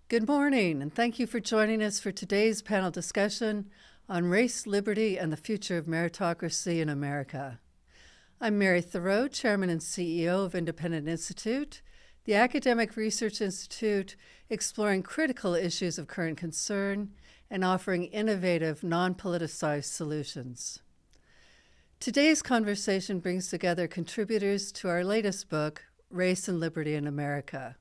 Good morning, and thank you for joining us for today's panel discussion on race, liberty, and the future of meritocracy in America. I'm Mary Thoreau, Chairman and CEO of Independent Institute, the academic research institute exploring critical issues of current concern and offering innovative, non-politicized solutions. Today's conversation brings together contributors to our latest book, Race and Liberty in America.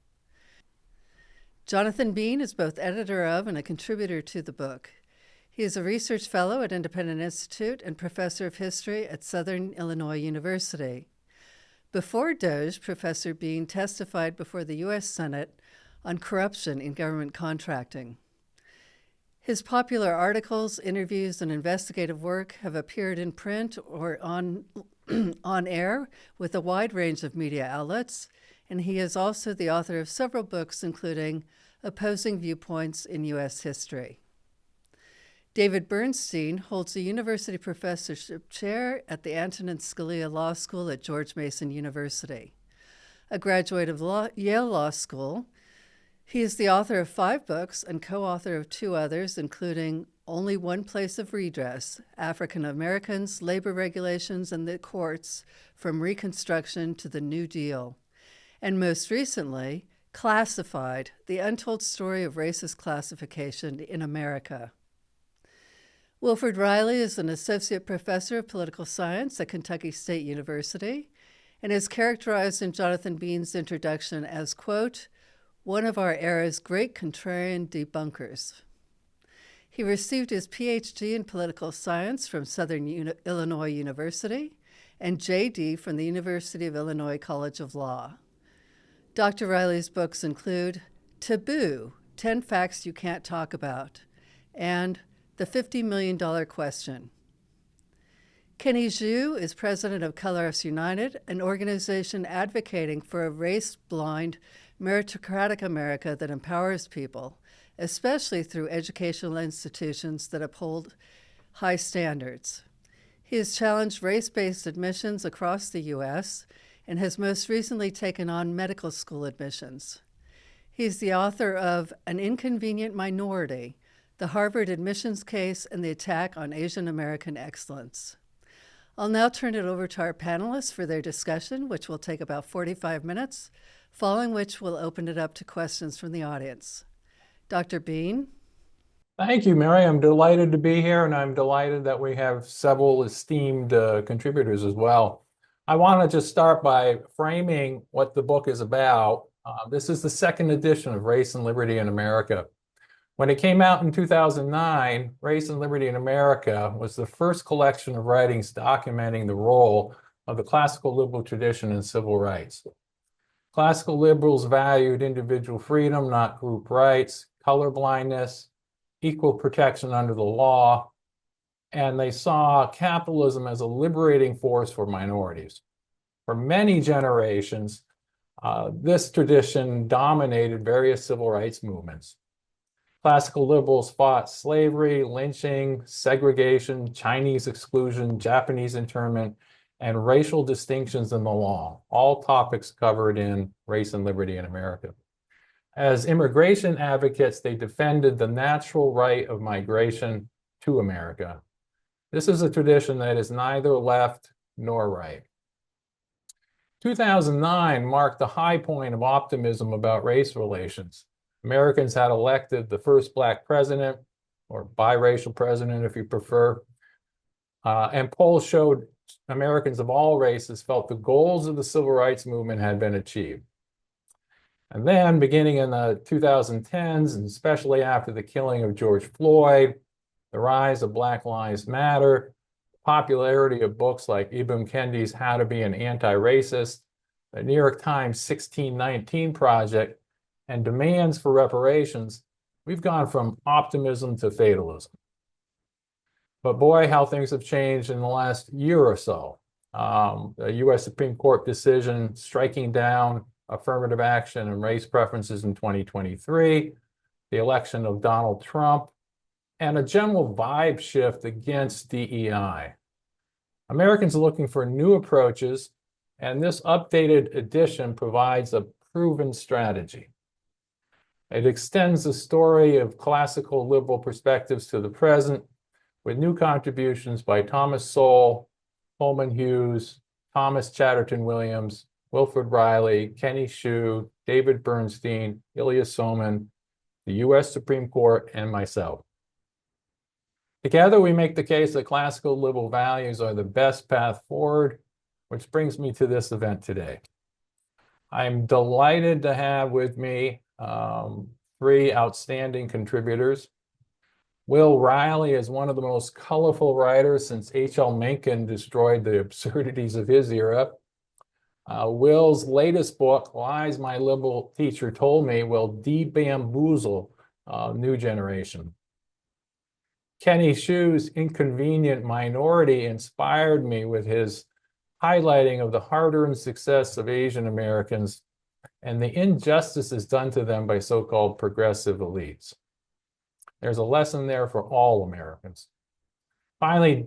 Jonathan Bean is both editor of and a contributor to the book. He is a research fellow at Independent Institute and professor of history at Southern Illinois University. Before Doge, Professor Bean testified before the U.S. Senate on corruption in government contracting. His popular articles, interviews, and investigative work have appeared in print or on air with a wide range of media outlets, and he is also the author of several books, including Opposing Viewpoints in U.S. History. David Bernstein holds a university professorship chair at the Antonin Scalia Law School at George Mason University. A graduate of Yale Law School, he is the author of 5 books and co-author of 2 others, including Only One Place of Redress, African Americans, Labor Regulations, and the Courts from Reconstruction to the New Deal, and most recently, Classified, The Untold Story of Racist Classification in America. Wilfred Riley is an associate professor of political science at Kentucky State University and is characterized in Jonathan Bean's introduction as, quote, one of our era's great contrarian debunkers. He received his PhD in political science from Southern Illinois University and JD from the University of Illinois College of Law. Dr. Riley's books include Taboo, 10 Facts You Can't Talk About, and The $50 Million Question. Kenny Zhu is president of Colorblindness United, an organization advocating for a race-blind, meritocratic America that empowers people, especially through educational institutions that uphold high standards. He has challenged race-based admissions across the U.S., and has most recently taken on medical school admissions. He's the author of An Inconvenient Minority, the Harvard Admissions Case and the Attack on Asian American Excellence. I'll now turn it over to our panelists for their discussion, which will take about 45 minutes, following which we'll open it up to questions from the audience. Dr. Bean? Thank you, Mary. I'm delighted to be here, and I'm delighted that we have several esteemed contributors as well. I want to just start by framing what the book is about. This is the second edition of Race and Liberty in America. When it came out in 2009, Race and Liberty in America was the first collection of writings documenting the role of the classical liberal tradition in civil rights. Classical liberals valued individual freedom, not group rights, colorblindness, equal protection under the law, and they saw capitalism as a liberating force for minorities. For many generations, this tradition dominated various civil rights movements. Classical liberals fought slavery, lynching, segregation, Chinese exclusion, Japanese internment, and racial distinctions in the law, all topics covered in Race and Liberty in America. As immigration advocates, they defended the natural right of migration to America. This is a tradition that is neither left nor right. 2009 marked the high point of optimism about race relations. Americans had elected the first Black president, or biracial president if you prefer, and polls showed Americans of all races felt the goals of the civil rights movement had been achieved. And then, beginning in the 2010s, and especially after the killing of George Floyd, the rise of Black Lives Matter, the popularity of books like Ibram Kendi's How to Be an Anti-Racist, the New York Times 1619 Project, and demands for reparations, we've gone from optimism to fatalism. But boy, how things have changed in the last year or so. The U.S. Supreme Court decision striking down affirmative action and race preferences in 2023, the election of Donald Trump, and a general vibe shift against DEI. Americans are looking for new approaches, and this updated edition provides a proven strategy. It extends the story of classical liberal perspectives to the present with new contributions by Thomas Sowell, Holman Hughes, Thomas Chatterton Williams, Wilfred Riley, Kenny Xu, David Bernstein, Ilya Soman, the U.S. Supreme Court, and myself. Together, we make the case that classical liberal values are the best path forward, which brings me to this event today. I'm delighted to have with me three outstanding contributors. Will Riley is one of the most colorful writers since H.L. Mencken destroyed the absurdities of his era. Will's latest book, Lies My Liberal Teacher Told Me, will de-bamboozle new generation. Kenny Xu's Inconvenient Minority inspired me with his highlighting of the hard-earned success of Asian Americans and the injustices done to them by so-called progressive elites. There's a lesson there for all Americans. Finally,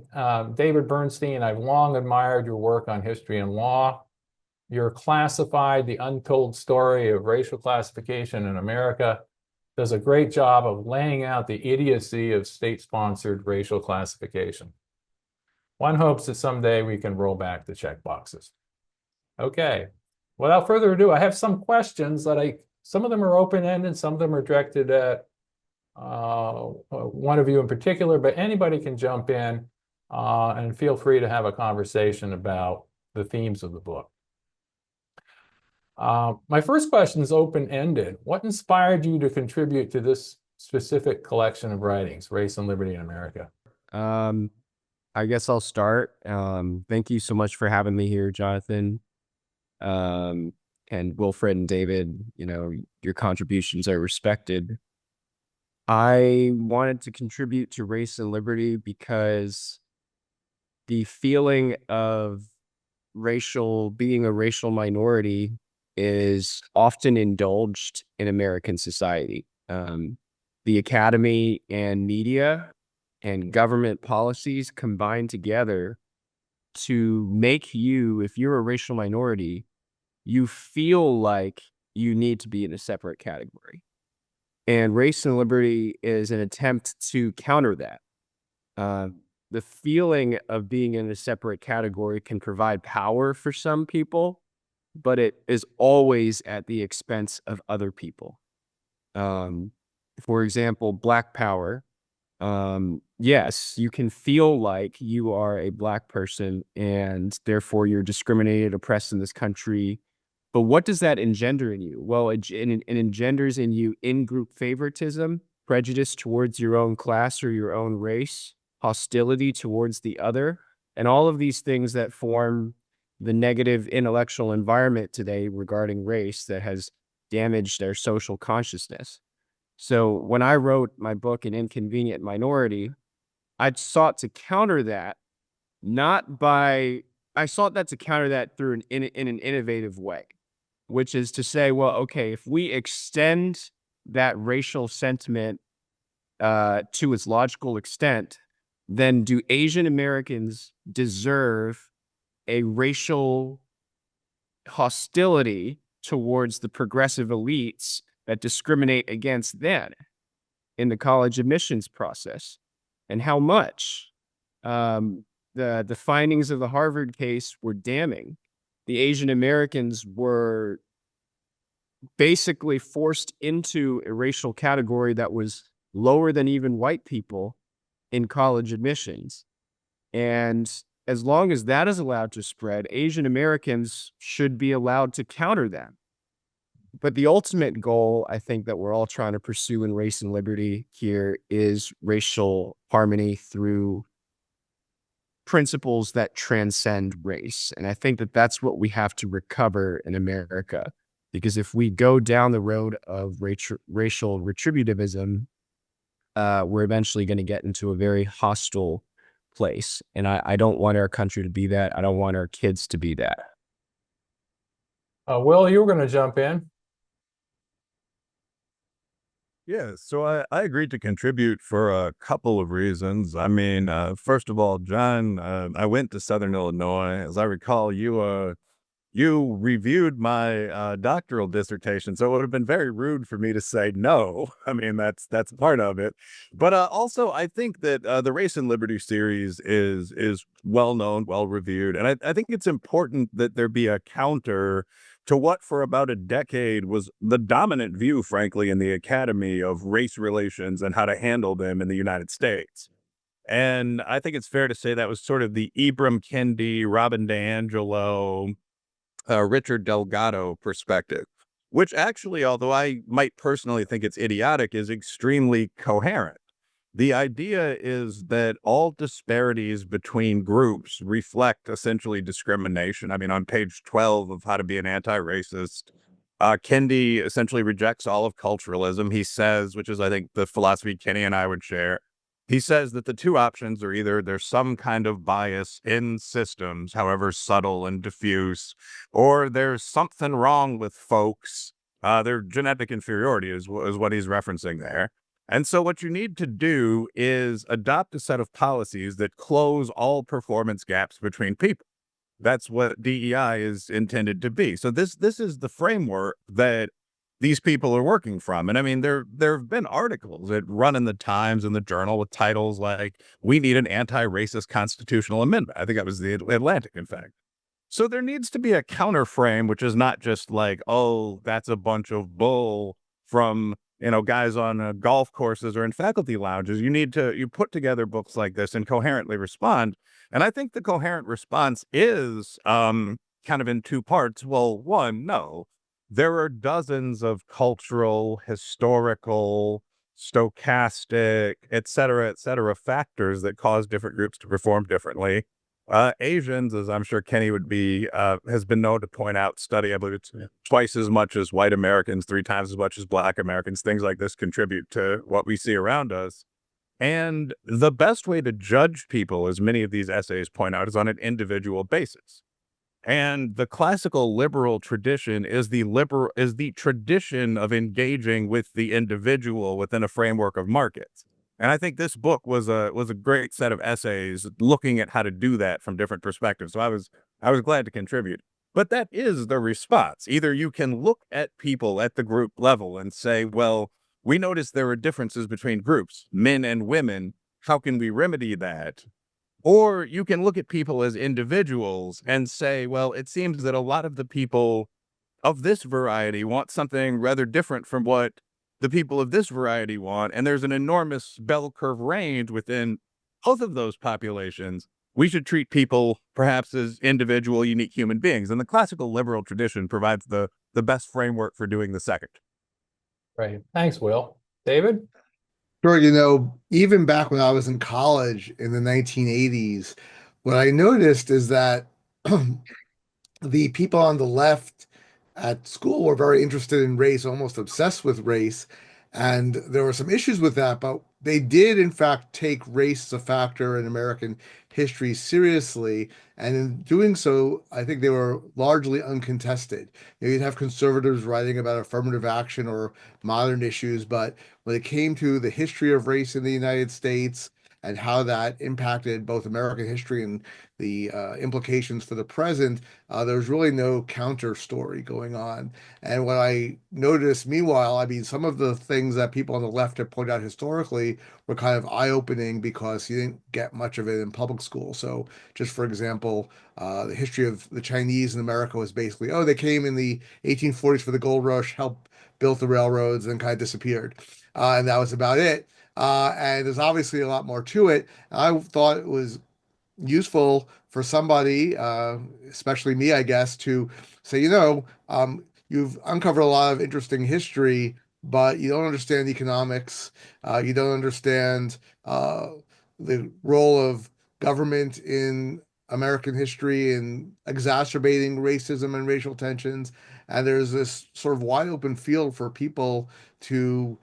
David Bernstein, I've long admired your work on history and law. Your Classified, The Untold Story of Racial Classification in America does a great job of laying out the idiocy of state-sponsored racial classification. One hopes that someday we can roll back the checkboxes. Okay, without further ado, I have some questions that some of them are open-ended, some of them are directed at one of you in particular, but anybody can jump in and feel free to have a conversation about the themes of the book. My first question is open-ended. What inspired you to contribute to this specific collection of writings, Race and Liberty in America? I guess I'll start. Thank you so much for having me here, Jonathan. And Wilfred and David, your contributions are respected. I wanted to contribute to Race and Liberty because the feeling of being a racial minority is often indulged in American society. The academy and media and government policies combine together to make you, if you're a racial minority, you feel like you need to be in a separate category. And Race and Liberty is an attempt to counter that. The feeling of being in a separate category can provide power for some people, but it is always at the expense of other people. For example, Black power. Yes, you can feel like you are a Black person and therefore you're discriminated, oppressed in this country. But what does that engender in you? Well, it engenders in you in-group favoritism, prejudice towards your own class or your own race, hostility towards the other, and all of these things that form the negative intellectual environment today regarding race that has damaged our social consciousness. So when I wrote my book, An Inconvenient Minority, I sought to counter that, I sought that to counter that through in an innovative way, which is to say, well, okay, if we extend that racial sentiment to its logical extent, then do Asian Americans deserve a racial hostility towards the progressive elites that discriminate against them in the college admissions process? And how much? The findings of the Harvard case were damning. The Asian Americans were basically forced into a racial category that was lower than even white people in college admissions. And as long as that is allowed to spread, Asian Americans should be allowed to counter that. But the ultimate goal, I think, that we're all trying to pursue in Race and Liberty here is racial harmony through principles that transcend race. And I think that that's what we have to recover in America. Because if we go down the road of racial retributivism, we're eventually going to get into a very hostile place. And I don't want our country to be that. I don't want our kids to be that. Will, you were going to jump in. Yeah, so I agreed to contribute for a couple of reasons. I mean, first of all, John, I went to Southern Illinois. As I recall, you you reviewed my doctoral dissertation, so it would have been very rude for me to say no. I mean, that's part of it. But also, I think that the Race and Liberty series is well known, well reviewed, and I think it's important that there be a counter to what for about a decade was the dominant view, frankly, in the academy of race relations and how to handle them in the United States. And I think it's fair to say that was sort of the Ibram Kendi, Robin DiAngelo, Richard Delgado perspective, which actually, although I might personally think it's idiotic, is extremely coherent. The idea is that all disparities between groups reflect essentially discrimination. I mean, on page 12 of How to Be an Anti-Racist, Kendi essentially rejects all of culturalism. He says, which is, I think, the philosophy Kenny and I would share, he says that the two options are either there's some kind of bias in systems, however subtle and diffuse, or there's something wrong with folks. Their genetic inferiority is what he's referencing there. And so what you need to do is adopt a set of policies that close all performance gaps between people. That's what DEI is intended to be. So this is the framework that these people are working from. And I mean, there have been articles that run in the Times and the Journal with titles like, "We need an anti-racist constitutional amendment." I think that was the Atlantic, in fact. So there needs to be a counterframe, which is not just like, oh, that's a bunch of bull from, guys on golf courses or in faculty lounges. You put together books like this and coherently respond. And I think the coherent response is kind of in two parts. Well, one, no, there are dozens of cultural, historical, stochastic, et cetera, factors that cause different groups to perform differently. Asians, as I'm sure Kenny would be, has been known to point out, study, I believe it's twice as much as white Americans, 3 times as much as Black Americans. Things like this contribute to what we see around us. And the best way to judge people, as many of these essays point out, is on an individual basis. And the classical liberal tradition is the tradition of engaging with the individual within a framework of markets. And I think this book was a great set of essays looking at how to do that from different perspectives. So I was glad to contribute. But that is the response. Either you can look at people at the group level and say, well, we notice there are differences between groups, men and women. How can we remedy that? Or you can look at people as individuals and say, well, it seems that a lot of the people of this variety want something rather different from what the people of this variety want. And there's an enormous bell curve range within both of those populations. We should treat people perhaps as individual, unique human beings. And the classical liberal tradition provides the best framework for doing the second. Great. Thanks, Will. David? Sure, even back when I was in college in the 1980s, what I noticed is that the people on the left at school were very interested in race, almost obsessed with race. And there were some issues with that, but they did, in fact, take race as a factor in American history seriously. And in doing so, I think they were largely uncontested. You'd have conservatives writing about affirmative action or modern issues, but when it came to the history of race in the United States and how that impacted both American history and the implications for the present, there's really no counter story going on. And what I noticed, meanwhile, I mean, some of the things that people on the left have pointed out historically were kind of eye-opening because you didn't get much of it in public school. So, just for example, the history of the Chinese in America was basically, oh, they came in the 1840s for the gold rush, helped build the railroads, and kind of disappeared. And that was about it. And there's obviously a lot more to it. I thought it was useful for somebody, especially me, I guess, to say, you've uncovered a lot of interesting history, but you don't understand economics. You don't understand the role of government in American history in exacerbating racism and racial tensions. And there's this sort of wide open field for people to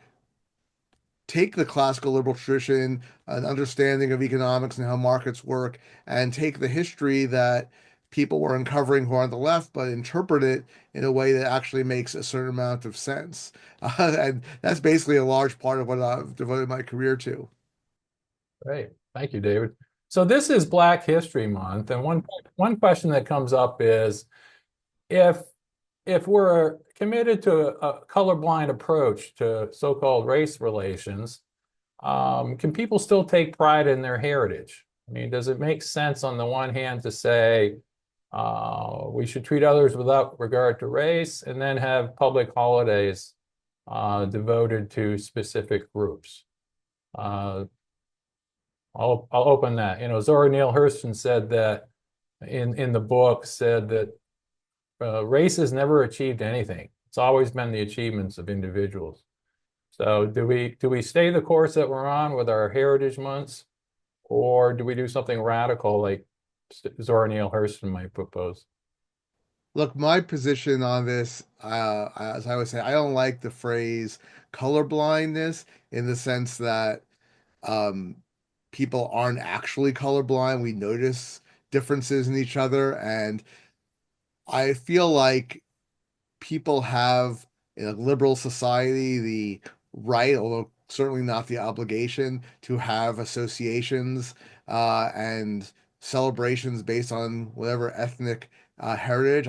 take the classical liberal tradition, an understanding of economics and how markets work, and take the history that people were uncovering who are on the left, but interpret it in a way that actually makes a certain amount of sense. And that's basically a large part of what I've devoted my career to. Great. Thank you, David. So this is Black History Month, and one question that comes up is, if we're committed to a colorblind approach to so-called race relations, can people still take pride in their heritage? I mean, does it make sense on the one hand to say we should treat others without regard to race, and then have public holidays devoted to specific groups? I'll open that. Zora Neale Hurston said that in the book said that race has never achieved anything. It's always been the achievements of individuals. So do we stay the course that we're on with our heritage months, or do we do something radical like Zora Neale Hurston might propose? Look, my position on this, as I would say, I don't like the phrase colorblindness in the sense that um, people aren't actually colorblind. We notice differences in each other, and I feel like people have in a liberal society the right, although certainly not the obligation, to have associations and celebrations based on whatever ethnic heritage.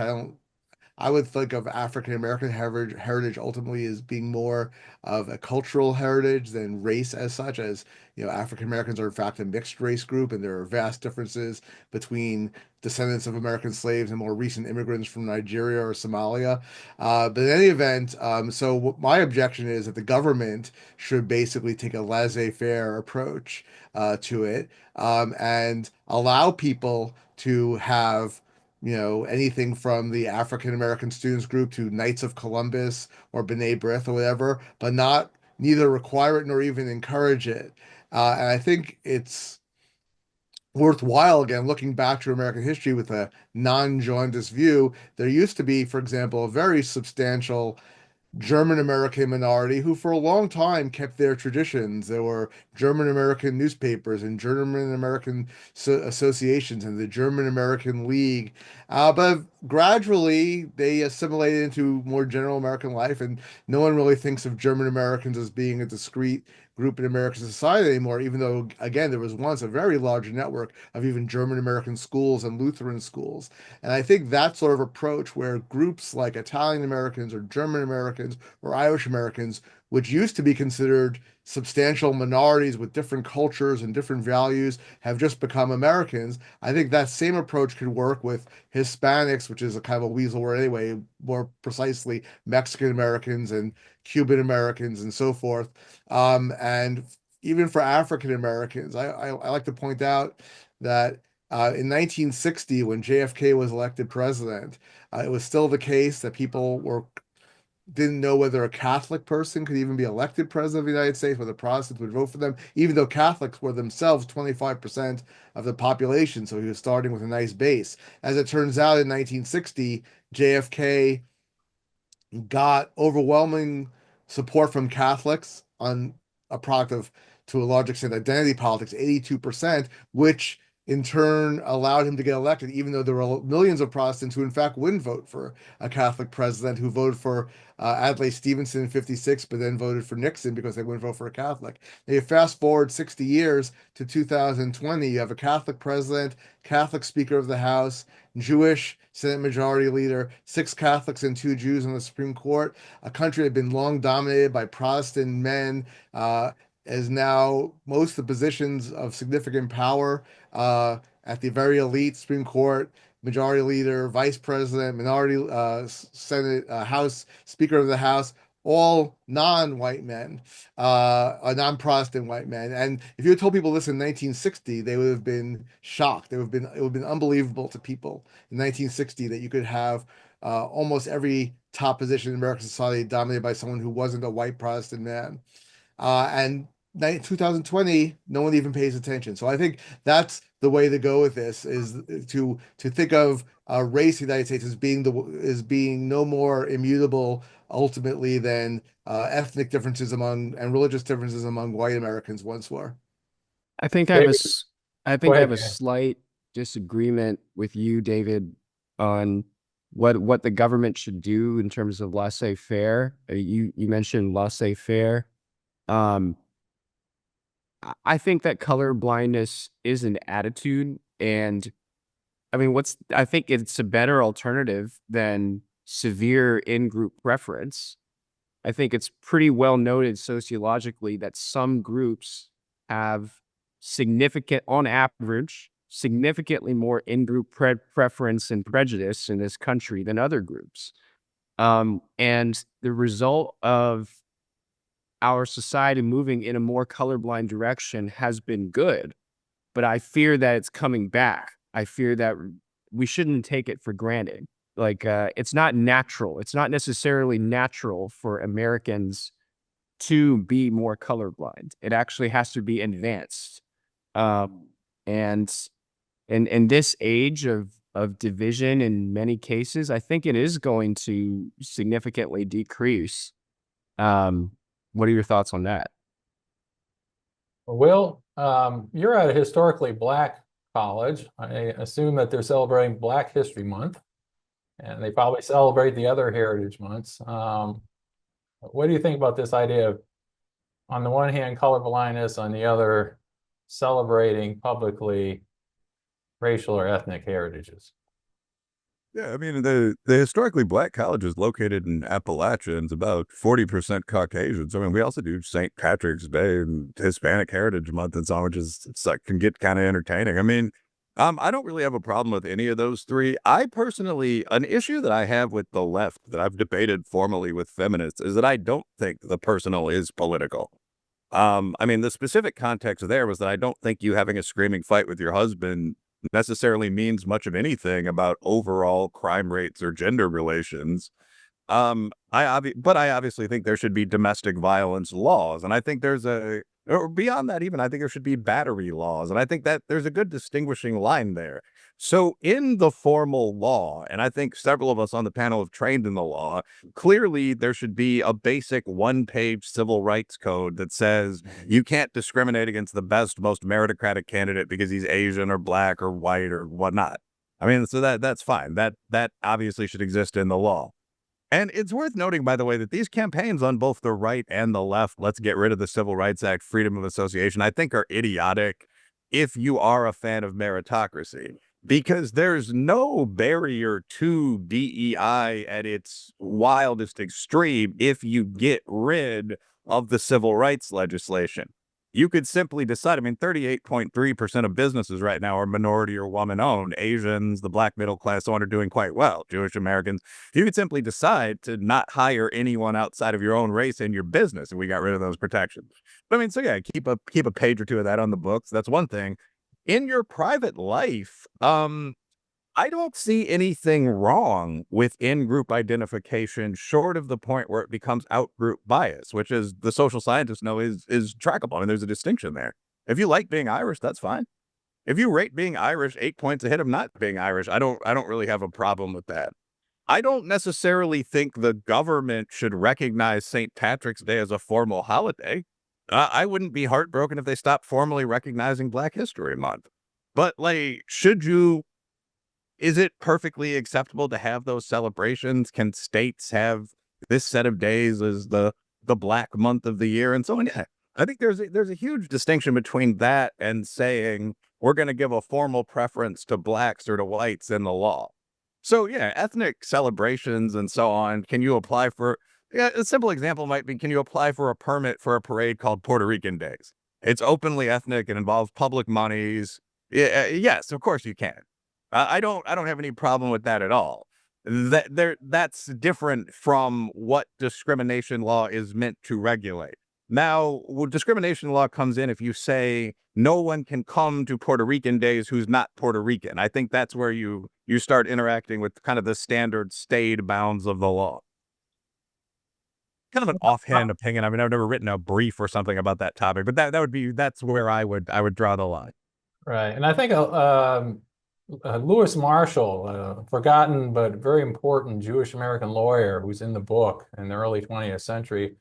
I would think of African American heritage ultimately as being more of a cultural heritage than race as such, as African Americans are in fact a mixed race group, and there are vast differences between descendants of American slaves and more recent immigrants from Nigeria or Somalia. But in any event, so my objection is that the government should basically take a laissez-faire approach to it, and allow people to have anything from the African American Students Group to Knights of Columbus or B'nai B'rith or whatever, but not neither require it nor even encourage it. And I think it's worthwhile, again, looking back to American history with a non-jaundiced view. There used to be, for example, a very substantial German American minority who, for a long time, kept their traditions. There were German American newspapers and German American associations and the German American League. But gradually, they assimilated into more general American life, and no one really thinks of German Americans as being a discrete group in American society anymore, even though, again, there was once a very large network of even German American schools and Lutheran schools. And I think that sort of approach, where groups like Italian Americans or German Americans or Irish Americans, which used to be considered substantial minorities with different cultures and different values, have just become Americans. I think that same approach could work with Hispanics, which is a kind of a weasel word anyway, more precisely Mexican Americans and Cuban Americans and so forth. And even for African Americans, I like to point out that in 1960, when JFK was elected president, it was still the case that people didn't know whether a Catholic person could even be elected president of the United States, whether Protestants would vote for them, even though Catholics were themselves 25% of the population. So he was starting with a nice base. As it turns out, in 1960, JFK got overwhelming support from Catholics on a product of, to a large extent, identity politics, 82%, which in turn allowed him to get elected, even though there were millions of Protestants who, in fact, wouldn't vote for a Catholic president, who voted for Adlai Stevenson in 56, but then voted for Nixon because they wouldn't vote for a Catholic. Now, you fast forward 60 years to 2020, you have a Catholic president, Catholic Speaker of the House, Jewish Senate Majority Leader, 6 Catholics and 2 Jews on the Supreme Court, a country that had been long dominated by Protestant men, is now most of the positions of significant power at the very elite Supreme Court, Majority Leader, Vice President, Minority Senate, House Speaker of the House, all non-white men, non-Protestant white men. And if you had told people this in 1960, they would have been shocked. It would have been unbelievable to people in 1960 that you could have almost every top position in American society dominated by someone who wasn't a white Protestant man. And 2020, no one even pays attention. So I think that's the way to go with this, is to think of race in the United States as being no more immutable ultimately than ethnic differences and religious differences among white Americans once were. I think I have David, I go think I ahead, have a Dan. slight disagreement with you, David, on what the government should do in terms of laissez-faire. You mentioned laissez-faire. Um, I think that color blindness is an attitude, and I mean, I think it's a better alternative than severe in-group preference. I think it's pretty well noted sociologically that some groups have on average, significantly more in-group preference and prejudice in this country than other groups. And the result of our society moving in a more colorblind direction has been good, but I fear that it's coming back. I fear that we shouldn't take it for granted. Like, it's not natural. It's not necessarily natural for Americans to be more colorblind. It actually has to be advanced. And in this age of division in many cases, I think it is going to significantly decrease. What are your thoughts on that? Will, you're at a historically Black college. I assume that they're celebrating Black History Month, and they probably celebrate the other heritage months. What do you think about this idea of, on the one hand, colorblindness, on the other, celebrating publicly racial or ethnic heritages? Yeah, I mean, the historically Black college is located in Appalachia and it's about 40% Caucasian. So, I mean, we also do St. Patrick's Day and Hispanic Heritage Month and so on, which is, it's like, can get kind of entertaining. I mean, I don't really have a problem with any of those three. I personally, an issue that I have with the left that I've debated formally with feminists is that I don't think the personal is political. I mean, the specific context there was that I don't think you having a screaming fight with your husband necessarily means much of anything about overall crime rates or gender relations. But I obviously think there should be domestic violence laws, and I think or beyond that even, I think there should be battery laws, and I think that there's a good distinguishing line there. So in the formal law, and I think several of us on the panel have trained in the law, clearly there should be a basic one-page civil rights code that says you can't discriminate against the best, most meritocratic candidate because he's Asian or Black or white or whatnot. I mean, so that's fine. That obviously should exist in the law. And it's worth noting, by the way, that these campaigns on both the right and the left, let's get rid of the Civil Rights Act, freedom of association, I think are idiotic if you are a fan of meritocracy, because there's no barrier to DEI at its wildest extreme if you get rid of the civil rights legislation. You could simply decide, I mean, 38.3% of businesses right now are minority or woman-owned. Asians, the Black middle class, so on, are doing quite well. Jewish Americans. You could simply decide to not hire anyone outside of your own race in your business, and we got rid of those protections. But I mean, so yeah, keep a page or two of that on the books. That's one thing. In your private life, I don't see anything wrong with in-group identification short of the point where it becomes out-group bias, which, is the social scientists know, is trackable. I mean, there's a distinction there. If you like being Irish, that's fine. If you rate being Irish 8 points ahead of not being Irish, I don't really have a problem with that. I don't necessarily think the government should recognize St. Patrick's Day as a formal holiday. I wouldn't be heartbroken if they stopped formally recognizing Black History Month. But, like, is it perfectly acceptable to have those celebrations? Can states have this set of days as the Black month of the year and so on? Yeah, I think there's a huge distinction between that and saying we're going to give a formal preference to Blacks or to whites in the law. So yeah, ethnic celebrations and so on. Can you apply for? Yeah, a simple example might be: can you apply for a permit for a parade called Puerto Rican Days? It's openly ethnic and involves public monies. Yeah, yes, of course you can. I don't have any problem with that at all. That's different from what discrimination law is meant to regulate. Now, discrimination law comes in if you say no one can come to Puerto Rican Days who's not Puerto Rican. I think that's where you start interacting with kind of the standard staid bounds of the law. Kind of an offhand opinion. I mean, I've never written a brief or something about that topic, but that's where I would draw the line. Right, and I think Lewis Marshall, a forgotten but very important Jewish American lawyer who's in the book in the early 20th century,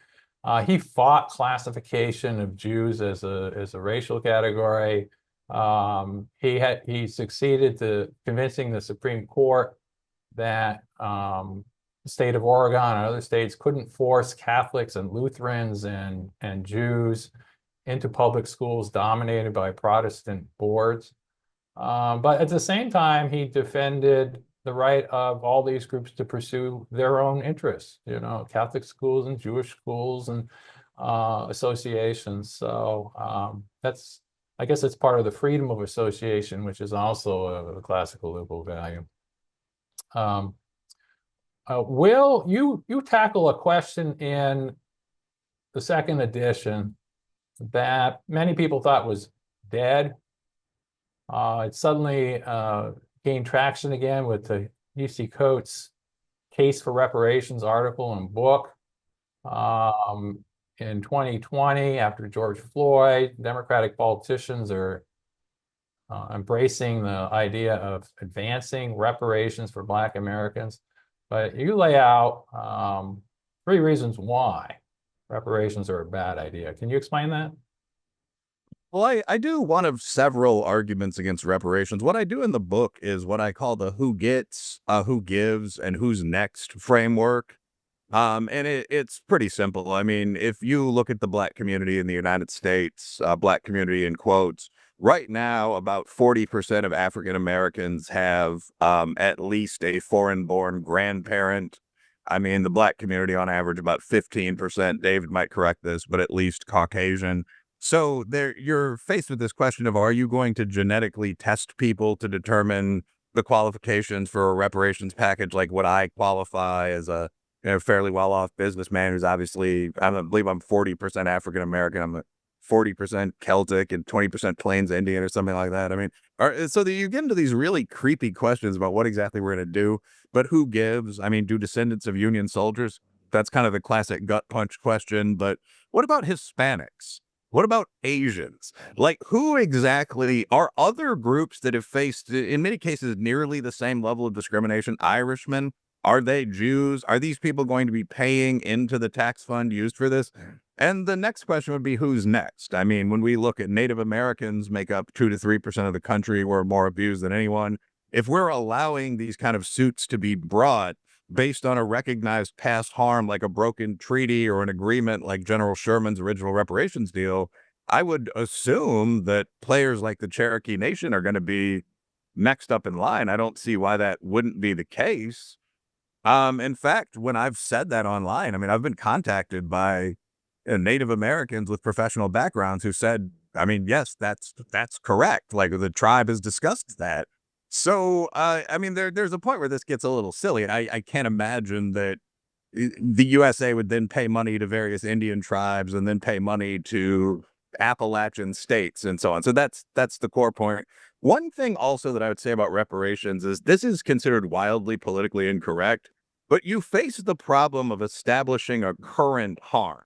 he fought classification of Jews as a racial category. He succeeded to convincing the Supreme Court that the state of Oregon and other states couldn't force Catholics and Lutherans and Jews into public schools dominated by Protestant boards. But at the same time, he defended the right of all these groups to pursue their own interests, Catholic schools and Jewish schools and associations. So I guess it's part of the freedom of association, which is also a classical liberal value. Will, you tackle a question in the second edition that many people thought was dead. It suddenly gained traction again with the U.C. Coates Case for Reparations article and book. In 2020, after George Floyd, Democratic politicians are embracing the idea of advancing reparations for Black Americans. But you lay out 3 reasons why reparations are a bad idea. Can you explain that? Well, I do one of several arguments against reparations. What I do in the book is what I call the who gets, who gives, and who's next framework. And it's pretty simple. I mean, if you look at the Black community in the United States, Black community in quotes, right now, about 40% of African Americans have at least a foreign-born grandparent. I mean, the Black community on average, about 15%. David might correct this, but at least Caucasian. So you're faced with this question of, are you going to genetically test people to determine the qualifications for a reparations package? Like, would I qualify as a fairly well-off businessman who's obviously, I believe I'm 40% African American. I'm 40% Celtic and 20% Plains Indian or something like that. I mean, so you get into these really creepy questions about what exactly we're going to do, but who gives? I mean, do descendants of Union soldiers? That's kind of the classic gut punch question. But what about Hispanics? What about Asians? Like, who exactly are other groups that have faced, in many cases, nearly the same level of discrimination? Irishmen? Are they Jews? Are these people going to be paying into the tax fund used for this? And the next question would be, who's next? I mean, when we look at Native Americans make up 2 to 3% of the country, we're more abused than anyone. If we're allowing these kind of suits to be brought based on a recognized past harm, like a broken treaty or an agreement like General Sherman's original reparations deal, I would assume that players like the Cherokee Nation are going to be next up in line. I don't see why that wouldn't be the case. In fact, when I've said that online, I mean, I've been contacted by Native Americans with professional backgrounds who said, I mean, yes, that's correct. Like, the tribe has discussed that. So, I mean, there's a point where this gets a little silly. I can't imagine that the USA would then pay money to various Indian tribes and then pay money to Appalachian states and so on. So that's the core point. One thing also that I would say about reparations is this is considered wildly politically incorrect, but you face the problem of establishing a current harm.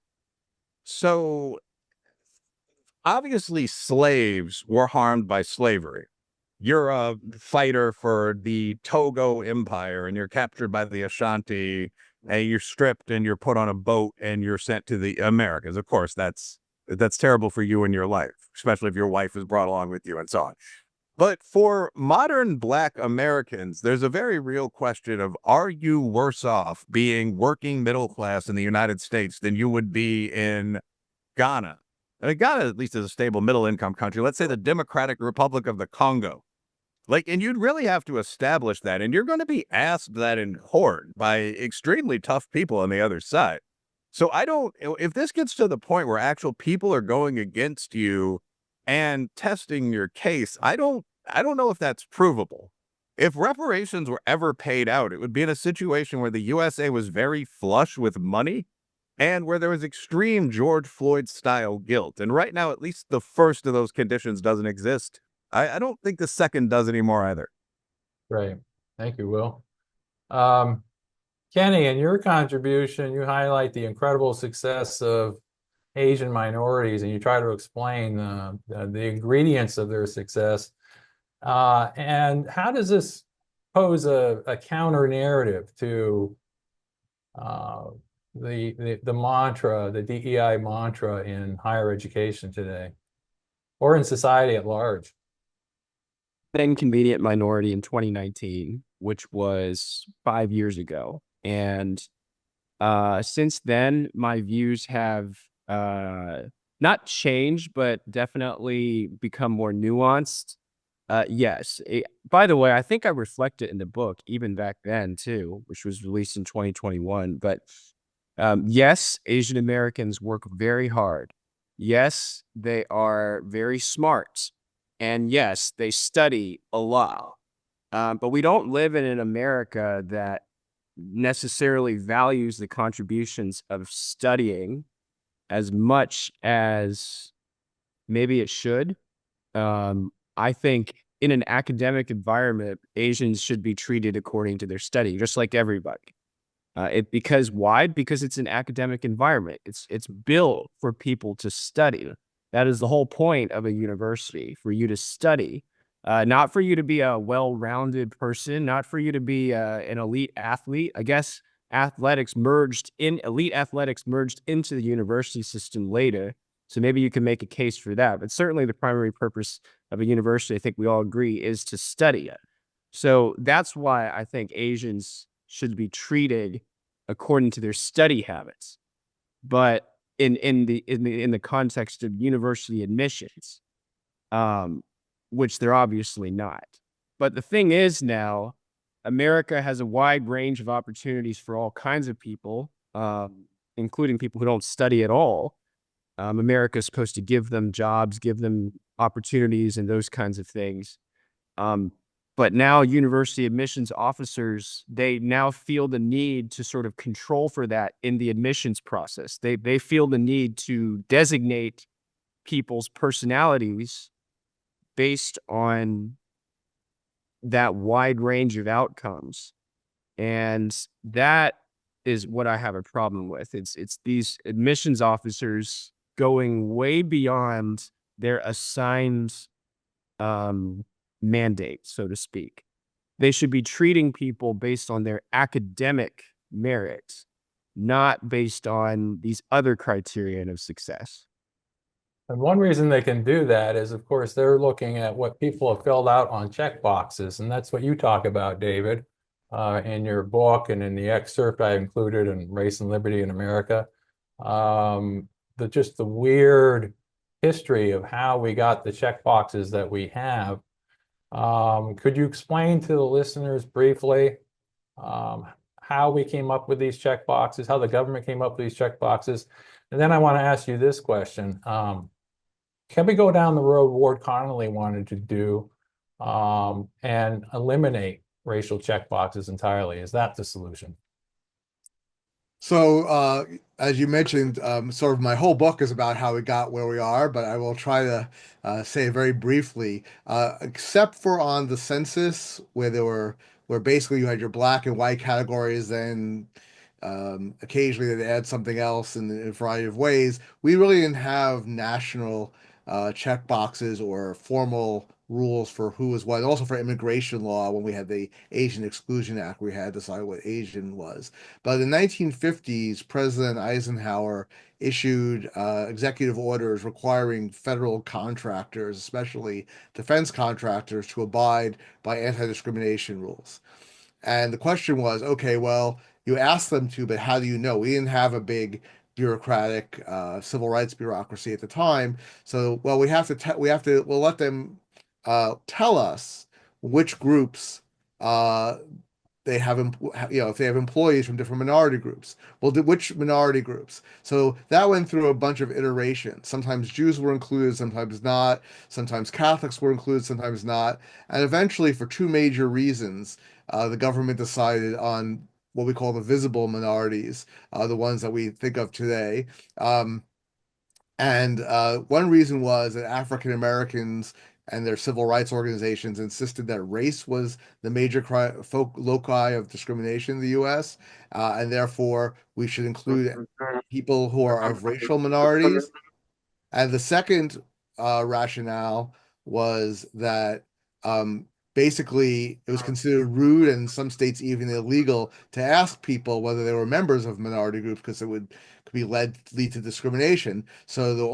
So obviously slaves were harmed by slavery. You're a fighter for the Togo Empire and you're captured by the Ashanti and you're stripped and you're put on a boat and you're sent to the Americas. Of course, that's terrible for you and your life, especially if your wife is brought along with you and so on. But for modern Black Americans, there's a very real question of, are you worse off being working middle class in the United States than you would be in Ghana? I mean, Ghana at least is a stable middle income country. Let's say the Democratic Republic of the Congo. Like, and you'd really have to establish that. And you're going to be asked that in court by extremely tough people on the other side. So if this gets to the point where actual people are going against you and testing your case, I don't know if that's provable. If reparations were ever paid out, it would be in a situation where the USA was very flush with money and where there was extreme George Floyd style guilt. And right now, at least the first of those conditions doesn't exist. I don't think the second does anymore either. Right. Thank you, Will. Kenny, in your contribution, you highlight the incredible success of Asian minorities, and you try to explain the ingredients of their success. And how does this pose a counter narrative to the mantra, the DEI mantra in higher education today, or in society at large? An inconvenient minority in 2019, which was 5 years ago. And since then, my views have not changed, but definitely become more nuanced. Yes. By the way, I think I reflect it in the book even back then too, which was released in 2021. But yes, Asian Americans work very hard. Yes, they are very smart. And yes, they study a lot. But we don't live in an America that necessarily values the contributions of studying as much as maybe it should. I think in an academic environment, Asians should be treated according to their study, just like everybody. Because why? Because it's an academic environment. It's built for people to study. That is the whole point of a university, for you to study, not for you to be a well-rounded person, not for you to be an elite athlete. I guess elite athletics merged into the university system later. So maybe you can make a case for that. But certainly the primary purpose of a university, I think we all agree, is to study it. So that's why I think Asians should be treated according to their study habits. But in the context of university admissions, which they're obviously not. But the thing is now, America has a wide range of opportunities for all kinds of people, including people who don't study at all. America is supposed to give them jobs, give them opportunities, and those kinds of things. But now university admissions officers, they now feel the need to sort of control for that in the admissions process. They feel the need to designate people's personalities based on that wide range of outcomes. And that is what I have a problem with. It's these admissions officers going way beyond their assigned mandate, so to speak. They should be treating people based on their academic merits, not based on these other criterion of success. And one reason they can do that is, of course, they're looking at what people have filled out on check boxes. And that's what you talk about, David, in your book and in the excerpt I included in Race and Liberty in America. Just the weird history of how we got the check boxes that we have. Could you explain to the listeners briefly how we came up with these check boxes, how the government came up with these check boxes? And then I want to ask you this question. Can we go down the road Ward Connolly wanted to do and eliminate racial check boxes entirely? Is that the solution? So, as you mentioned, sort of my whole book is about how we got where we are, but I will try to say very briefly, except for on the census, where basically you had your black and white categories, then occasionally they'd add something else in a variety of ways. We really didn't have national check boxes or formal rules for who was what. Also for immigration law, when we had the Asian Exclusion Act, we had to decide what Asian was. But in the 1950s, President Eisenhower issued executive orders requiring federal contractors, especially defense contractors, to abide by anti-discrimination rules. And the question was, okay, well, you asked them to, but how do you know? We didn't have a big bureaucratic civil rights bureaucracy at the time. So, well, we'll let them tell us which groups they have, if they have employees from different minority groups. Well, which minority groups? So that went through a bunch of iterations. Sometimes Jews were included, sometimes not. Sometimes Catholics were included, sometimes not. And eventually, for two major reasons, the government decided on what we call the visible minorities, the ones that we think of today. And one reason was that African Americans and their civil rights organizations insisted that race was the major loci of discrimination in the U.S., and therefore we should include people who are of racial minorities. And the second rationale was that basically it was considered rude and in some states even illegal to ask people whether they were members of minority groups because it could lead to discrimination. So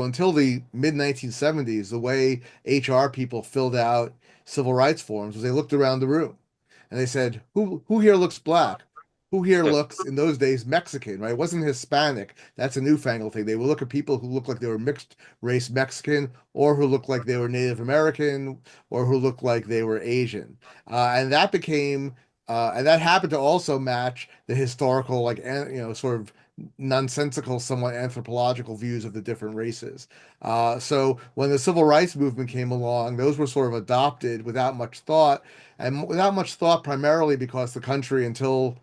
until the mid 1970s, the way HR people filled out civil rights forms was they looked around the room and they said, who here looks black? who here looks in those days Mexican, right? It wasn't Hispanic. That's a newfangled thing. They would look at people who looked like they were mixed race Mexican, or who looked like they were Native American, or who looked like they were Asian. And that became, and that happened to also match the historical, like, sort of nonsensical, somewhat anthropological views of the different races. So when the civil rights movement came along, those were sort of adopted without much thought, and without much thought primarily because the country until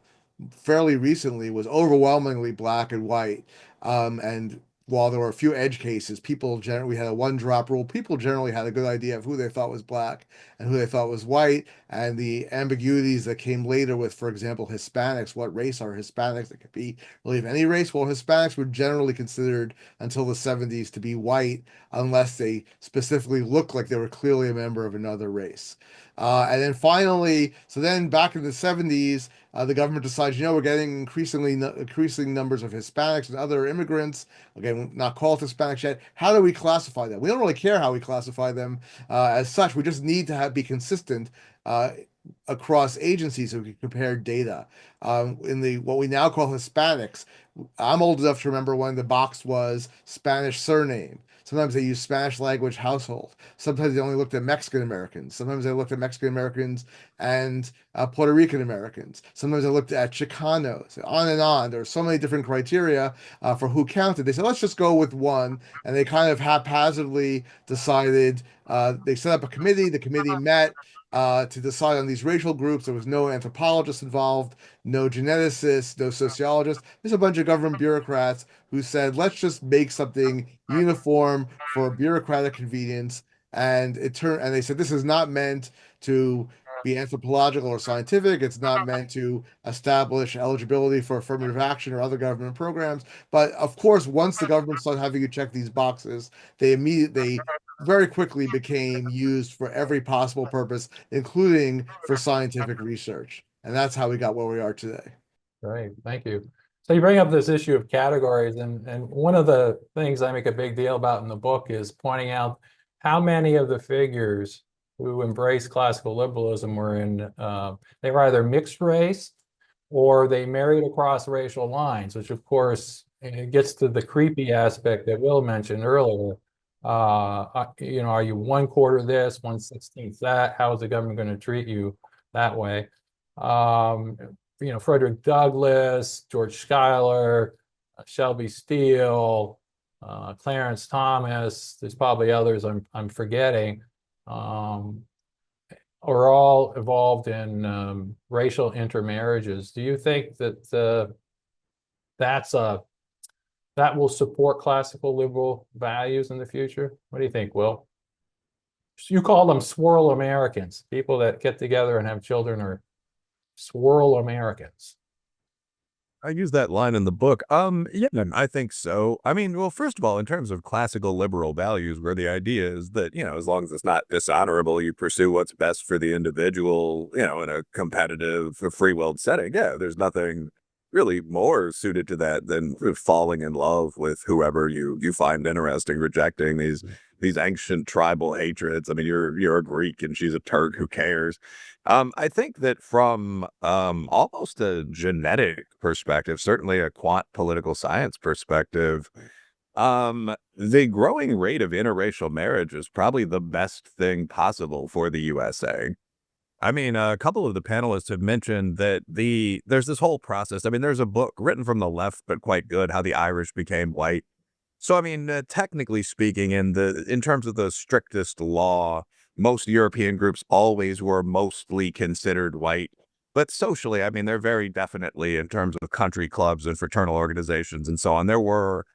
fairly recently was overwhelmingly black and white. And while there were a few edge cases, people generally, we had a one drop rule. People generally had a good idea of who they thought was black and who they thought was white. And the ambiguities that came later with, for example, Hispanics, what race are Hispanics? It could be really of any race. Well, Hispanics were generally considered until the 70s to be white unless they specifically looked like they were clearly a member of another race. And then finally, so then back in the 70s, the government decides, we're getting increasing numbers of Hispanics and other immigrants. Again, not called Hispanics yet. How do we classify them? We don't really care how we classify them as such. We just need to be consistent across agencies so we can compare data. In the what we now call Hispanics, I'm old enough to remember when the box was Spanish surname. Sometimes they used Spanish language household. Sometimes they only looked at Mexican Americans. Sometimes they looked at Mexican Americans and Puerto Rican Americans. Sometimes they looked at Chicanos, on and on. There are so many different criteria for who counted. They said, let's just go with one. And they kind of haphazardly decided, they set up a committee. The committee met to decide on these racial groups. There was no anthropologist involved, no geneticists, no sociologists. There's a bunch of government bureaucrats who said, let's just make something uniform for bureaucratic convenience. And they said this is not meant to be anthropological or scientific. It's not meant to establish eligibility for affirmative action or other government programs. But of course, once the government started having you check these boxes, they very quickly became used for every possible purpose, including for scientific research. And that's how we got where we are today. Great, thank you. So you bring up this issue of categories, and one of the things I make a big deal about in the book is pointing out how many of the figures who embrace classical liberalism were they were either mixed race or they married across racial lines, which of course it gets to the creepy aspect that Will mentioned earlier. Are you 1/4 this, 1/16 that? How is the government going to treat you that way? Frederick Douglass, George Schuyler, Shelby Steele, Clarence Thomas. There's probably others I'm forgetting. Are all involved in racial intermarriages. Do you think that that will support classical liberal values in the future? What do you think, Will? You call them swirl Americans. People that get together and have children are swirl Americans. I use that line in the book. Yeah, I think so. I mean, well, first of all, in terms of classical liberal values, where the idea is that, as long as it's not dishonorable, you pursue what's best for the individual, in a competitive, free-willed setting. Yeah, there's nothing really more suited to that than falling in love with whoever you find interesting, rejecting these ancient tribal hatreds. I mean, you're a Greek and she's a Turk, who cares? I think that from almost a genetic perspective, certainly a quant political science perspective, the growing rate of interracial marriage is probably the best thing possible for the USA. I mean, a couple of the panelists have mentioned that there's this whole process. I mean, there's a book written from the left, but quite good, How the Irish Became White. So, I mean, technically speaking, in terms of the strictest law, most European groups always were mostly considered white. But socially, I mean, they're very definitely, in terms of country clubs and fraternal organizations and so on, there were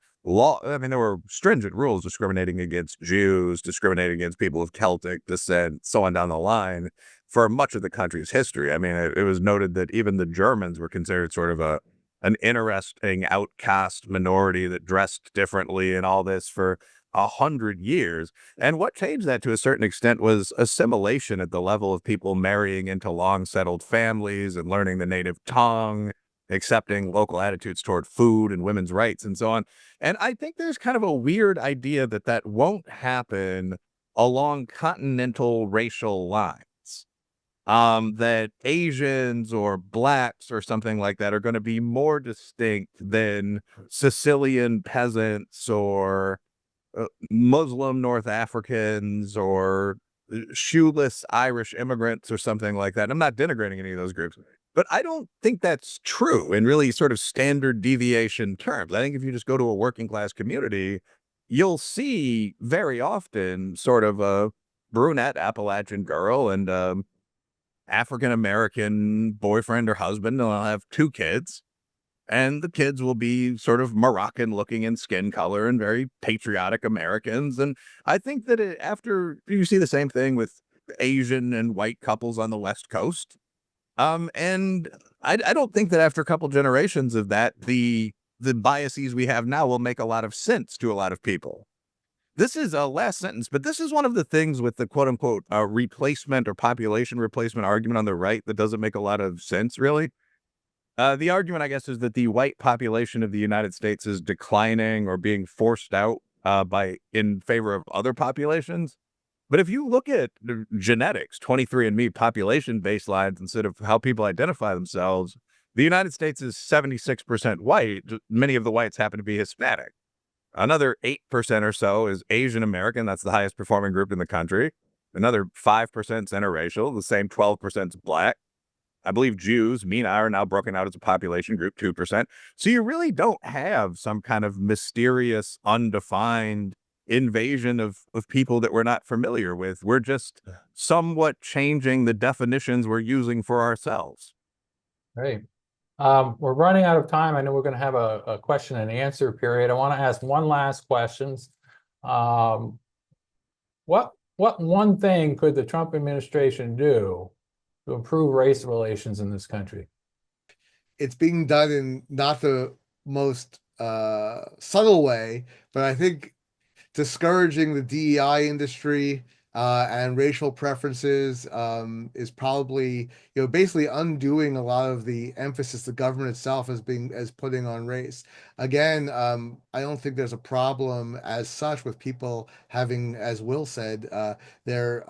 stringent rules discriminating against Jews, discriminating against people of Celtic descent, so on down the line, for much of the country's history. I mean, it was noted that even the Germans were considered sort of an interesting outcast minority that dressed differently and all this for 100 years. And what changed that to a certain extent was assimilation at the level of people marrying into long settled families and learning the native tongue, accepting local attitudes toward food and women's rights and so on. And I think there's kind of a weird idea that won't happen along continental racial lines. that Asians or blacks or something like that are going to be more distinct than Sicilian peasants or Muslim North Africans or shoeless Irish immigrants or something like that. I'm not denigrating any of those groups, but I don't think that's true in really sort of standard deviation terms. I think if you just go to a working class community, you'll see very often sort of a brunette Appalachian girl and African American boyfriend or husband, and they'll have 2 kids. And the kids will be sort of Moroccan looking in skin color and very patriotic Americans. And I think that after you see the same thing with Asian and white couples on the West Coast. And I don't think that after a couple generations of that, the biases we have now will make a lot of sense to a lot of people. This is a last sentence, but this is one of the things with the quote unquote replacement or population replacement argument on the right that doesn't make a lot of sense, really. The argument, I guess, is that the white population of the United States is declining or being forced out in favor of other populations. But if you look at the genetics, 23andMe population baselines instead of how people identify themselves, the United States is 76% white. Many of the whites happen to be Hispanic. Another 8% or so is Asian American. That's the highest performing group in the country. Another 5% is interracial. The same 12% is black. I believe Jews, me and I, are now broken out as a population group, 2%. So you really don't have some kind of mysterious, undefined invasion of people that we're not familiar with. We're just somewhat changing the definitions we're using for ourselves. Great. We're running out of time. I know we're going to have a question and answer period. I want to ask one last question. What one thing could the Trump administration do to improve race relations in this country? It's being done in not the most subtle way, but I think discouraging the DEI industry and racial preferences is probably, basically undoing a lot of the emphasis the government itself is putting on race. Again, I don't think there's a problem as such with people having, as Will said, their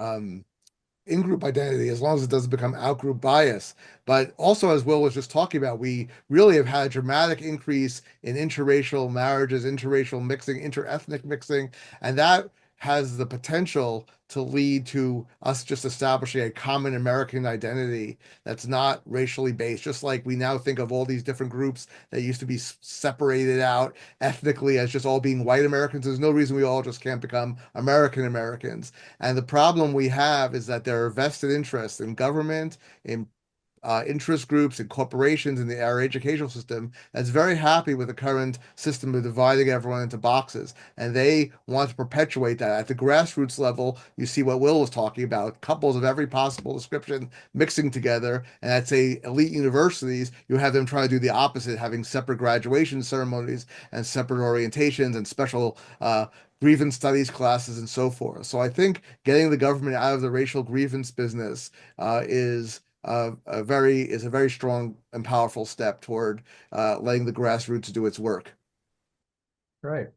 in-group identity, as long as it doesn't become out-group bias. But also, as Will was just talking about, we really have had a dramatic increase in interracial marriages, interracial mixing, interethnic mixing, and that has the potential to lead to us just establishing a common American identity that's not racially based, just like we now think of all these different groups that used to be separated out ethnically as just all being white Americans. There's no reason we all just can't become American Americans. And the problem we have is that there are vested interests in government, in interest groups and corporations in our educational system that's very happy with the current system of dividing everyone into boxes. And they want to perpetuate that. At the grassroots level, you see what Will was talking about, couples of every possible description mixing together. And at, say, elite universities, you have them try to do the opposite, having separate graduation ceremonies and separate orientations and special grievance studies classes and so forth. So I think getting the government out of the racial grievance business is a very strong and powerful step toward letting the grassroots do its work. Great.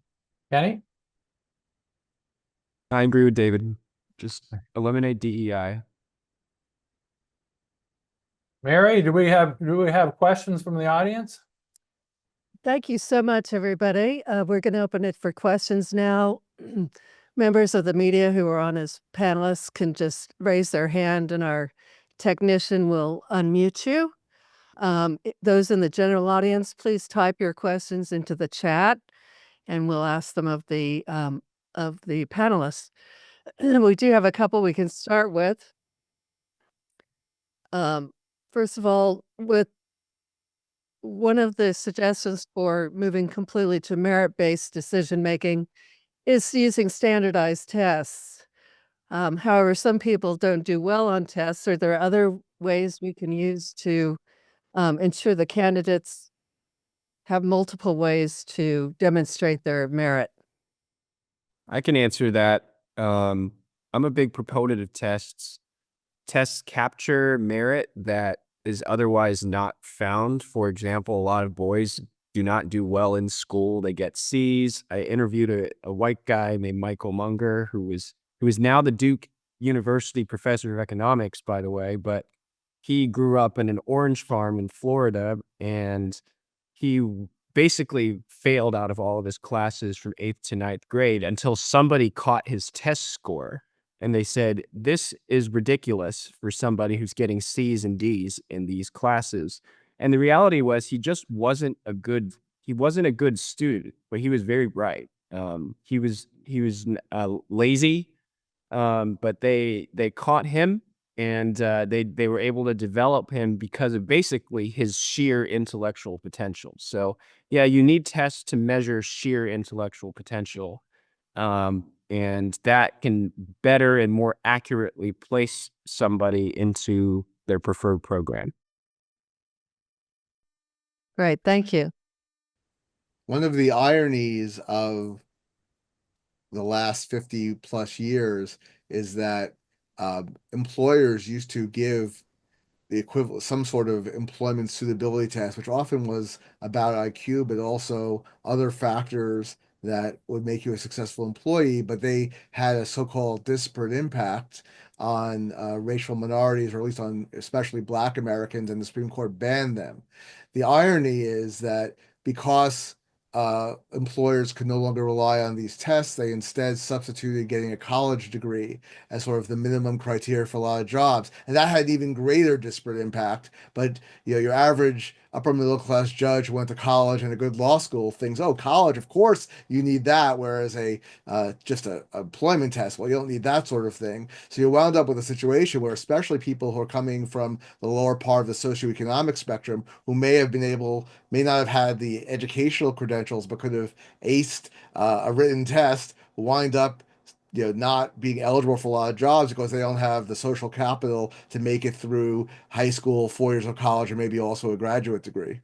Kenny? I agree with David. Just eliminate DEI. Mary, do we have questions from the audience? Thank you so much, everybody. We're going to open it for questions now. Members of the media who are on as panelists can just raise their hand and our technician will unmute you. Those in the general audience, please type your questions into the chat and we'll ask them of the panelists. And we do have a couple we can start with. First of all, with one of the suggestions for moving completely to merit-based decision-making is using standardized tests. However, some people don't do well on tests. Are there other ways we can use to ensure the candidates have multiple ways to demonstrate their merit? I can answer that. I'm a big proponent of tests. Tests capture merit that is otherwise not found. For example, a lot of boys do not do well in school. They get C's. I interviewed a white guy named Michael Munger, who is now the Duke university professor of economics, by the way, but he grew up in an orange farm in Florida, and he basically failed out of all of his classes from 8th to 9th grade until somebody caught his test score. And they said, this is ridiculous for somebody who's getting C's and D's in these classes. And the reality was he just wasn't a good student, but he was very bright. He was lazy, but they caught him, and they were able to develop him because of basically his sheer intellectual potential. So yeah, you need tests to measure sheer intellectual potential, and that can better and more accurately place somebody into their preferred program. Great, thank you. One of the ironies of the last 50 plus years is that employers used to give the equivalent, some sort of employment suitability test, which often was about IQ, but also other factors that would make you a successful employee. But they had a so-called disparate impact on racial minorities, or at least on especially Black Americans, and the Supreme Court banned them. The irony is that because employers could no longer rely on these tests, they instead substituted getting a college degree as sort of the minimum criteria for a lot of jobs. And that had even greater disparate impact. But your average upper middle class judge who went to college and a good law school thinks, oh, college, of course you need that. Whereas just a employment test, well, you don't need that sort of thing. So you wound up with a situation where especially people who are coming from the lower part of the socioeconomic spectrum, who may not have had the educational credentials, but could have aced a written test, wind up not being eligible for a lot of jobs because they don't have the social capital to make it through high school, 4 years of college, or maybe also a graduate degree.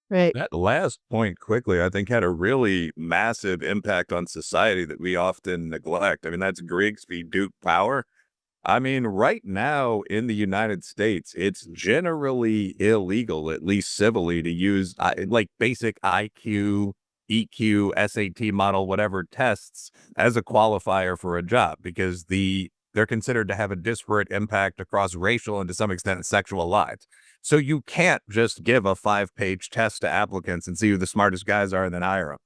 Right. That last point quickly, I think, had a really massive impact on society that we often neglect. I mean, that's Grigsby Duke power. I mean, right now in the United States, it's generally illegal, at least civilly, to use like basic IQ, EQ, SAT model, whatever tests as a qualifier for a job, because they're considered to have a disparate impact across racial and to some extent sexual lines. So you can't just give a 5-page test to applicants and see who the smartest guys are and then hire them.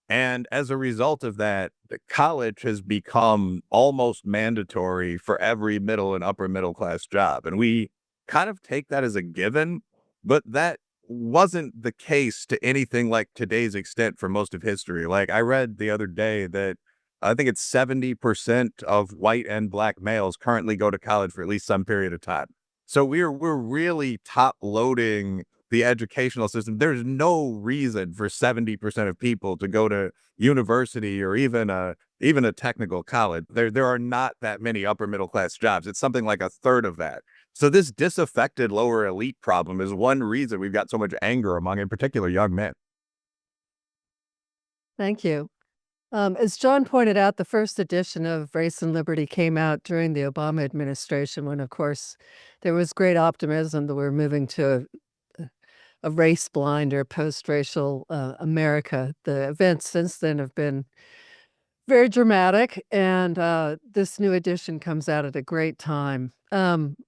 And as a result of that, the college has become almost mandatory for every middle and upper middle class job. And we kind of take that as a given, but that wasn't the case to anything like today's extent for most of history. Like I read the other day that I think it's 70% of white and Black males currently go to college for at least some period of time. So we're really top loading the educational system. There's no reason for 70% of people to go to university or even a technical college. There are not that many upper middle class jobs. It's something like a third of that. So this disaffected lower elite problem is one reason we've got so much anger among, in particular, young men. Thank you. As John pointed out, the first edition of Race and Liberty came out during the Obama administration, when, of course, there was great optimism that we're moving to a race-blind or post-racial America. The events since then have been very dramatic, and this new edition comes out at a great time.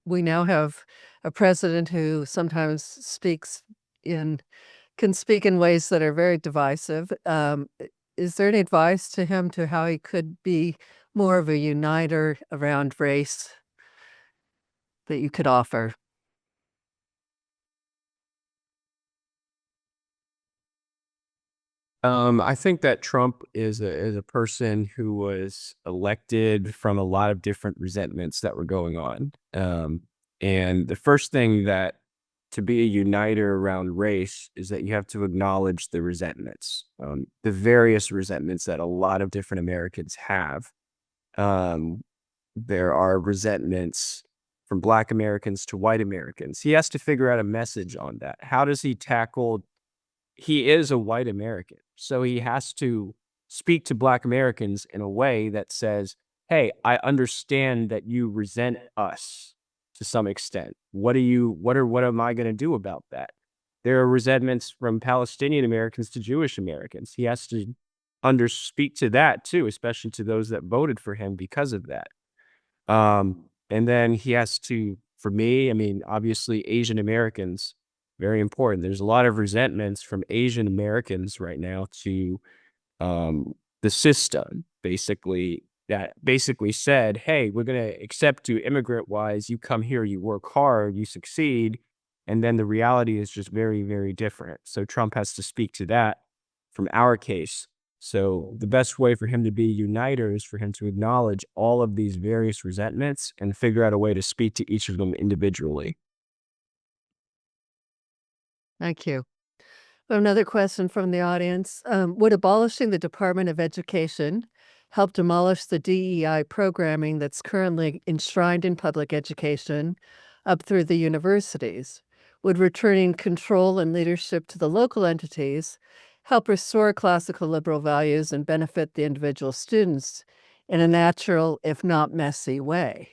We now have a president who sometimes can speak in ways that are very divisive. Is there any advice to him to how he could be more of a uniter around race that you could offer? I think that Trump is a person who was elected from a lot of different resentments that were going on. And the first thing that to be a uniter around race is that you have to acknowledge the resentments, the various resentments that a lot of different Americans have. There are resentments from Black Americans to white Americans. He has to figure out a message on that. How does he tackle? He is a white American, so he has to speak to Black Americans in a way that says, hey, I understand that you resent us to some extent. What am I going to do about that? There are resentments from Palestinian Americans to Jewish Americans. He has to speak to that too, especially to those that voted for him because of that. And then he has to, for me, I mean, obviously Asian Americans, very important. There's a lot of resentments from Asian Americans right now to the system, basically, that basically said, hey, we're going to accept you immigrant wise. You come here, you work hard, you succeed. And then the reality is just very, very different. So Trump has to speak to that from our case. So the best way for him to be a uniter is for him to acknowledge all of these various resentments and figure out a way to speak to each of them individually. Thank you. Another question from the audience. Would abolishing the Department of Education help demolish the DEI programming that's currently enshrined in public education up through the universities? Would returning control and leadership to the local entities help restore classical liberal values and benefit the individual students in a natural, if not messy, way?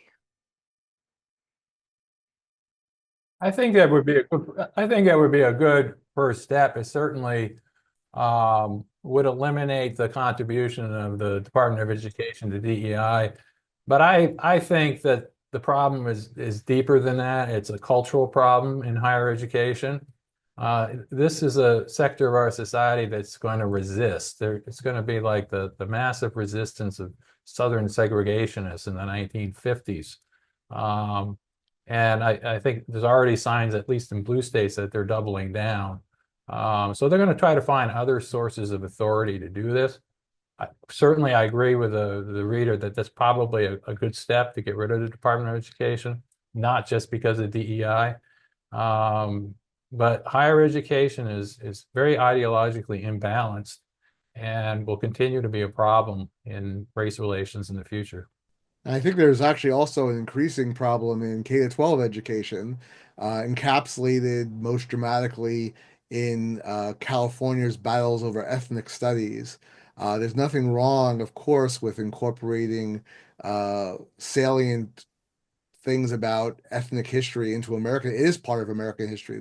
I think that would be a good first step. It certainly would eliminate the contribution of the Department of Education to DEI. But I think that the problem is deeper than that. It's a cultural problem in higher education. This is a sector of our society that's going to resist. It's going to be like the massive resistance of Southern segregationists in the 1950s. And I think there's already signs, at least in blue states, that they're doubling down. So they're going to try to find other sources of authority to do this. Certainly, I agree with the reader that that's probably a good step to get rid of the Department of Education, not just because of DEI. But higher education is very ideologically imbalanced and will continue to be a problem in race relations in the future. And I think there's actually also an increasing problem in K-12 education, encapsulated most dramatically in California's battles over ethnic studies. There's nothing wrong, of course, with incorporating salient things about ethnic history into America. It is part of American history.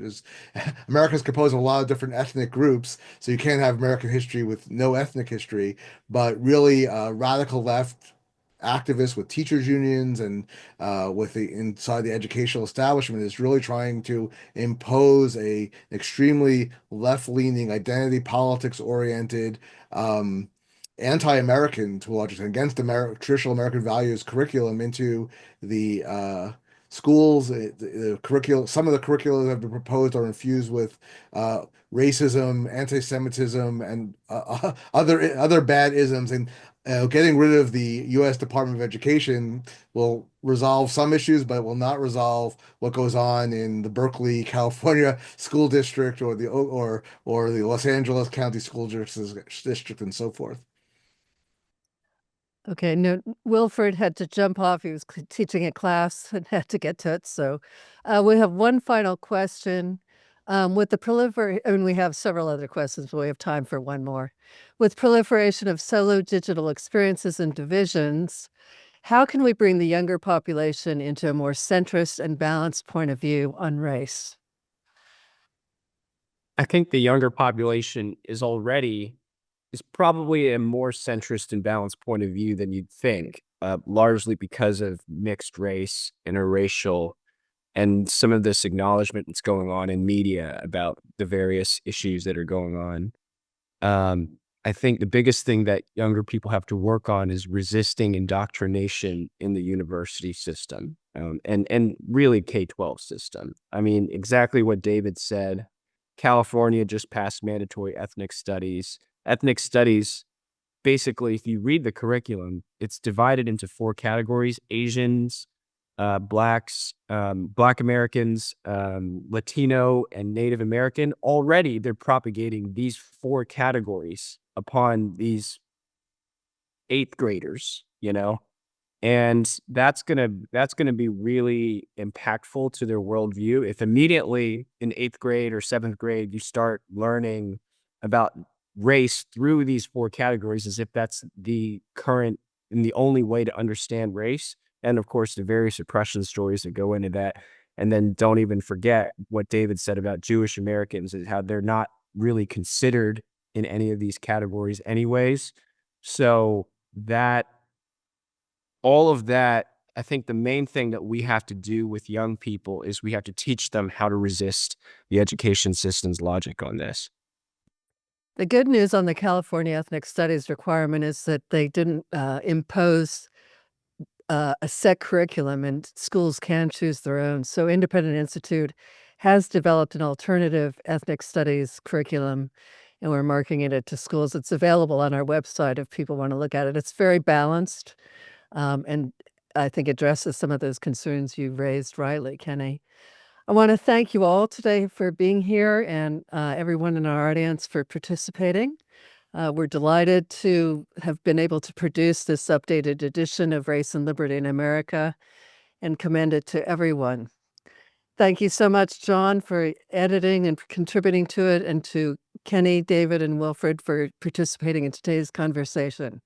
America is composed of a lot of different ethnic groups, so you can't have American history with no ethnic history. But really, radical left activists with teachers unions and with the inside the educational establishment is really trying to impose a extremely left-leaning, identity politics oriented, anti-American, to a large extent, against traditional American values curriculum into the schools. The curriculum, some of the curricula that have been proposed are infused with racism, anti-Semitism, and other bad isms. And getting rid of the U.S. Department of Education will resolve some issues, but it will not resolve what goes on in the Berkeley, California school district, or the Los Angeles County School District, and so forth. Okay, no, Wilfred had to jump off. He was teaching a class and had to get to it. So we have one final question. With the and we have several other questions, but we have time for one more. With proliferation of solo digital experiences and divisions, how can we bring the younger population into a more centrist and balanced point of view on race? I think the younger population is probably a more centrist and balanced point of view than you'd think, largely because of mixed race, interracial, and some of this acknowledgement that's going on in media about the various issues that are going on. I think the biggest thing that younger people have to work on is resisting indoctrination in the university system, and really K-12 system. I mean, exactly what David said. California just passed mandatory ethnic studies. Ethnic studies, basically, if you read the curriculum, it's divided into 4 categories: Asians, Blacks, Black Americans, Latino, and Native American. Already, they're propagating these 4 categories upon these 8th graders, and that's gonna be really impactful to their worldview. If immediately in 8th grade or 7th grade, you start learning about race through these 4 categories as if that's the current and the only way to understand race, and of course the various oppression stories that go into that. And then don't even forget what David said about Jewish Americans and how they're not really considered in any of these categories anyways. So that, all of that, I think the main thing that we have to do with young people is we have to teach them how to resist the education system's logic on this. The good news on the California Ethnic Studies requirement is that they didn't impose a set curriculum, and schools can choose their own. So Independent Institute has developed an alternative ethnic studies curriculum, and we're marketing it to schools. It's available on our website if people want to look at it. It's very balanced, and I think addresses some of those concerns you raised rightly, Kenny. I want to thank you all today for being here, and everyone in our audience for participating. We're delighted to have been able to produce this updated edition of Race and Liberty in America and commend it to everyone. Thank you so much, John, for editing and contributing to it, and to Kenny, David, and Wilfred for participating in today's conversation.